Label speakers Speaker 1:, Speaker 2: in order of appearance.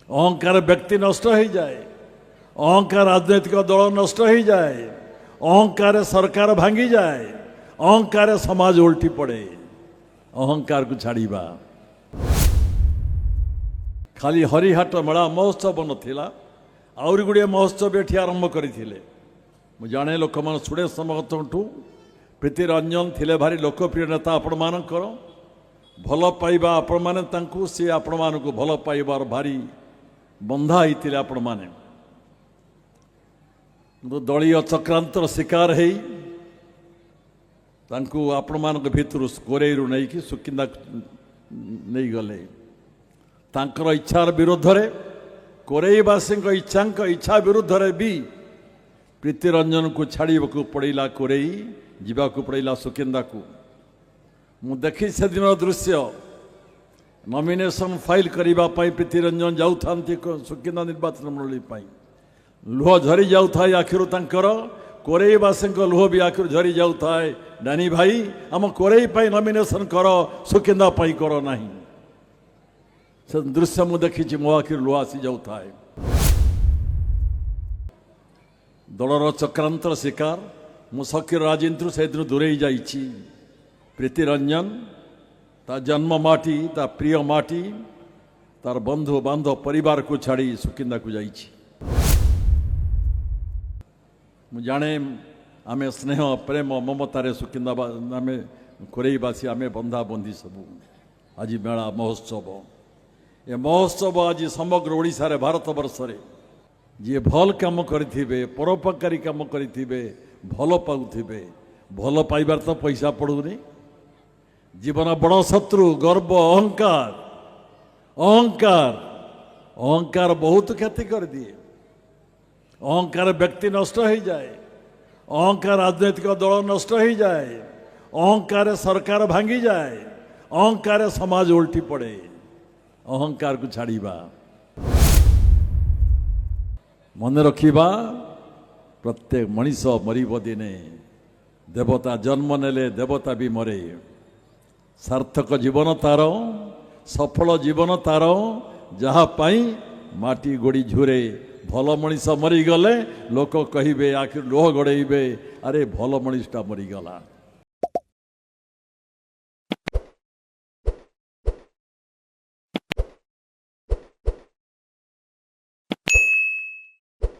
Speaker 1: अहंकार व्यक्ति नष्ट हो जाए, अहंकार राजनैतिक दल नष्ट हो जाए, अहंकार सरकार भांगी जाए, अहंकार समाज उल्टी पड़े। अहंकार को छाड़ीबा खाली हरिहाट मेला महोत्सव नथिला आउरी गुड़िया महोत्सव एठी आरंभ करथिले। मु जाने लोक मन सुरेश समगतठू प्रीति रंजन थिले भारी लोकप्रिय नेता आपण मानकर भल पाइबा आपण माने तांकू सी आपण मानकू भल पाइबार भारी बंधा होइतिले। आपण माने दलीय चक्रांतर शिकार हेई तांकू आपण मानक भितरु कोरेरु नहीं कि सुकिंदा नहीं गले। तांकर इच्छार विरोध रे कोरेईवासी इच्छा विरुद्ध रे भी प्रीति रंजन को छाड़ीबा पड़ेगा, कोरेई जीवाकू पड़ेगा सुकिंदा को। मु देखी से दिन दृश्य नॉमिनेशन फाइल करने प्रीति रंजन जाऊँगी सुकिंदा निर्वाचन मंडली लुह झरी जाऊए आखिर तांकर कोरेईवासी लुह भी आखिर झरी जाऊए। डानी भाई आम कोरेई नॉमिनेशन कर सुकिंदा कर ना से दृश्य मु देखी मो आखिर लुह आसी जाऊए। दलर चक्रांतर शिकार मु शकीर राजेन्द्र से दिन दूरे जाइछि। प्रीति रंजन ता जन्म माटी ता प्रिय माटी तार बंधु बांधव परिवार को छाड़ी सुकिंदा को जाइछि। मु जाने आमे स्नेह प्रेम ममतारे सुकिंदा आमे कोरेईवासी आमे बंधा बंधी सबू आज मेला महोत्सव ए महोत्सव आज समग्र ओडिशा रे भारत वर्ष रे जी भल काम करिथिबे परोपकारी काम करिथिबे भल पाउथिबे भल पाइबार तो पैसा पड़ूनी। जीवन बड़ शत्रु गर्व अहंकार अहंकार अहंकार बहुत क्षति कर दिए। अहंकार व्यक्ति नष्ट हो जाए, अहंकार राजनैतिक दल नष्ट हो जाए, अहंकार सरकार भांगी जाए, अहंकार समाज उल्टी पड़े। अहंकार को छाड़ीबा मन रखिबा प्रत्येक मनीष मरिब दिने। देवता जन्म नेले देवता भी मरे। सार्थक जीवन तार सफल जीवन तार जहा पाई माटी गोड़ी झुरे। भल मनीष मरीगले लोक कहिबे आखिर लोह गड़ेबे अरे भल मनीषटा मरीगला।